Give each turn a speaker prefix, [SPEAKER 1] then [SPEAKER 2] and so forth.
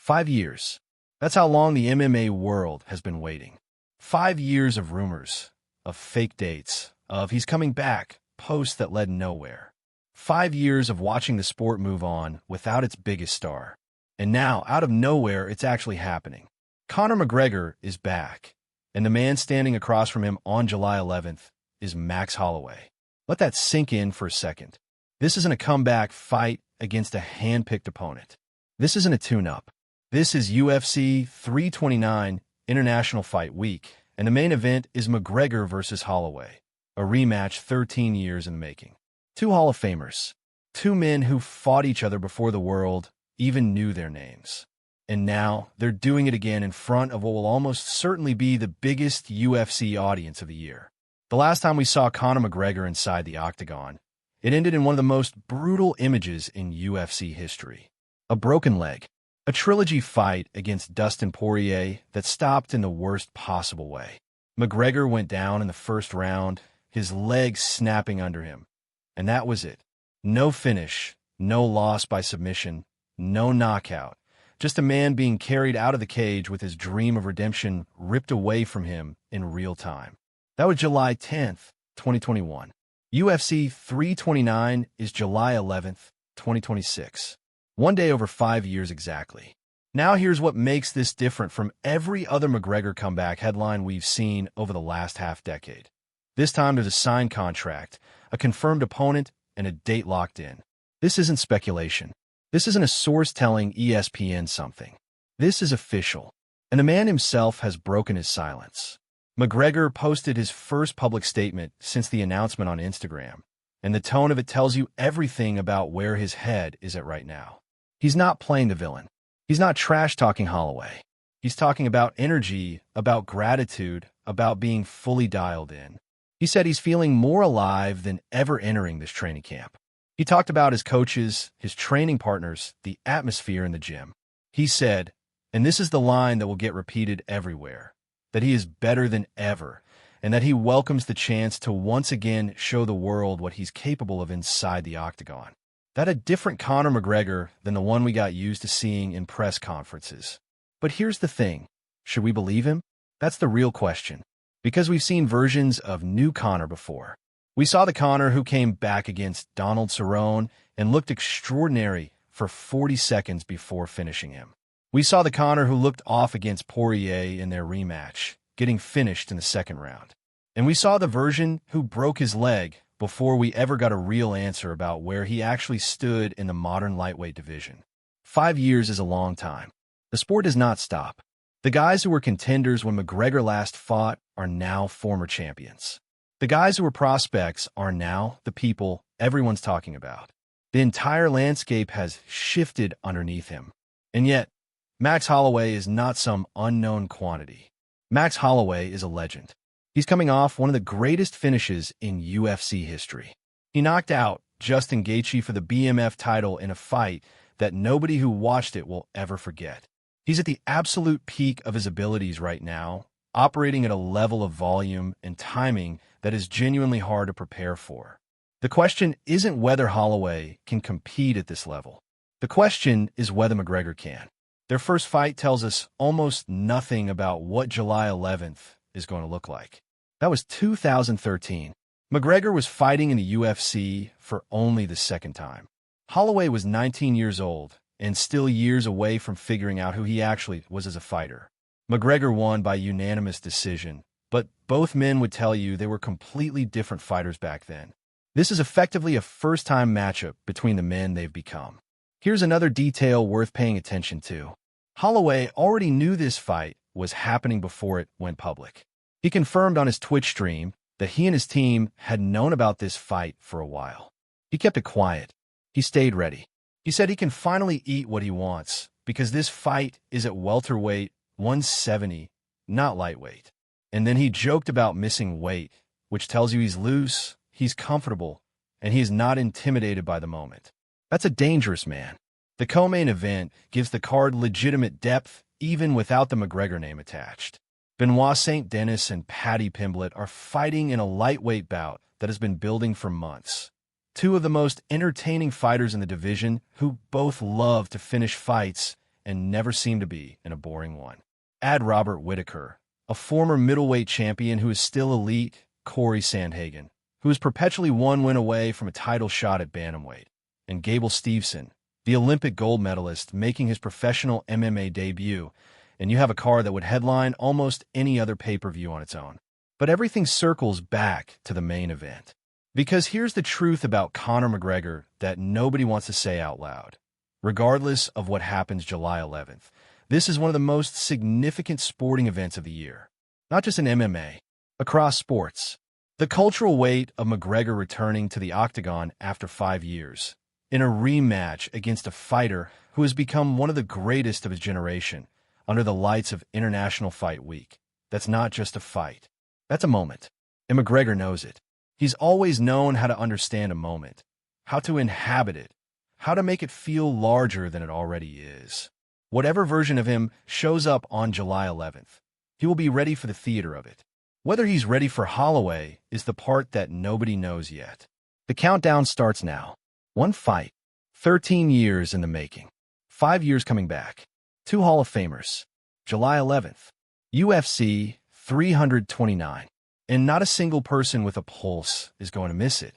[SPEAKER 1] 5 years. That's how long the MMA world has been waiting. 5 years of rumors, of fake dates, of he's coming back, posts that led nowhere. 5 years of watching the sport move on without its biggest star. And now, out of nowhere, it's actually happening. Conor McGregor is back, and the man standing across from him on July 11th is Max Holloway. Let that sink in for a second. This isn't a comeback fight against a hand-picked opponent. This isn't a tune-up. This is UFC 329 International Fight Week, and the main event is McGregor versus Holloway, a rematch 13 years in the making. Two Hall of Famers, two men who fought each other before the world even knew their names. And now they're doing it again in front of what will almost certainly be the biggest UFC audience of the year. The last time we saw Conor McGregor inside the Octagon, it ended in one of the most brutal images in UFC history. A broken leg. A trilogy fight against Dustin Poirier that stopped in the worst possible way. McGregor went down in the first round, his leg snapping under him. And that was it. No finish, no loss by submission, no knockout. Just a man being carried out of the cage with his dream of redemption ripped away from him in real time. That was July 10th, 2021. UFC 329 is July 11th, 2026. One day over 5 years exactly. Now here's what makes this different from every other McGregor comeback headline we've seen over the last half-decade. This time there's a signed contract, a confirmed opponent, and a date locked in. This isn't speculation. This isn't a source telling ESPN something. This is official. And the man himself has broken his silence. McGregor posted his first public statement since the announcement on Instagram, and the tone of it tells you everything about where his head is at right now. He's not playing the villain. He's not trash-talking Holloway. He's talking about energy, about gratitude, about being fully dialed in. He said he's feeling more alive than ever entering this training camp. He talked about his coaches, his training partners, the atmosphere in the gym. He said, and this is the line that will get repeated everywhere, that he is better than ever, and that he welcomes the chance to once again show the world what he's capable of inside the Octagon. That a different Conor McGregor than the one we got used to seeing in press conferences. But here's the thing. Should we believe him? That's the real question. Because we've seen versions of new Conor before. We saw the Conor who came back against Donald Cerrone and looked extraordinary for 40 seconds before finishing him. We saw the Conor who looked off against Poirier in their rematch, getting finished in the second round. And we saw the version who broke his leg before we ever got a real answer about where he actually stood in the modern lightweight division. 5 years is a long time. The sport does not stop. The guys who were contenders when McGregor last fought are now former champions. The guys who were prospects are now the people everyone's talking about. The entire landscape has shifted underneath him. And yet, Max Holloway is not some unknown quantity. Max Holloway is a legend. He's coming off one of the greatest finishes in UFC history. He knocked out Justin Gaethje for the BMF title in a fight that nobody who watched it will ever forget. He's at the absolute peak of his abilities right now, operating at a level of volume and timing that is genuinely hard to prepare for. The question isn't whether Holloway can compete at this level. The question is whether McGregor can. Their first fight tells us almost nothing about what July 11th is going to look like. That was 2013. McGregor was fighting in the UFC for only the second time. Holloway was 19 years old and still years away from figuring out who he actually was as a fighter. McGregor won by unanimous decision, but both men would tell you they were completely different fighters back then. This is effectively a first-time matchup between the men they've become. Here's another detail worth paying attention to. Holloway already knew this fight was happening before it went public. He confirmed on his Twitch stream that he and his team had known about this fight for a while. He kept it quiet. He stayed ready. He said he can finally eat what he wants because this fight is at welterweight 170, not lightweight. And then he joked about missing weight, which tells you he's loose, he's comfortable, and he is not intimidated by the moment. That's a dangerous man. The co-main event gives the card legitimate depth even without the McGregor name attached. Benoit St. Denis and Paddy Pimblett are fighting in a lightweight bout that has been building for months. Two of the most entertaining fighters in the division who both love to finish fights and never seem to be in a boring one. Add Robert Whittaker, a former middleweight champion who is still elite, Corey Sandhagen, who is perpetually one win away from a title shot at bantamweight, and Gable Steveson, the Olympic gold medalist making his professional MMA debut, and you have a card that would headline almost any other pay-per-view on its own. But everything circles back to the main event. Because here's the truth about Conor McGregor that nobody wants to say out loud. Regardless of what happens July 11th, this is one of the most significant sporting events of the year. Not just in MMA, across sports. The cultural weight of McGregor returning to the Octagon after 5 years, in a rematch against a fighter who has become one of the greatest of his generation, under the lights of International Fight Week. That's not just a fight. That's a moment. And McGregor knows it. He's always known how to understand a moment, how to inhabit it, how to make it feel larger than it already is. Whatever version of him shows up on July 11th, he will be ready for the theater of it. Whether he's ready for Holloway is the part that nobody knows yet. The countdown starts now. One fight, 13 years in the making, 5 years coming back, 2 Hall of Famers, July 11th, UFC 329. And not a single person with a pulse is going to miss it.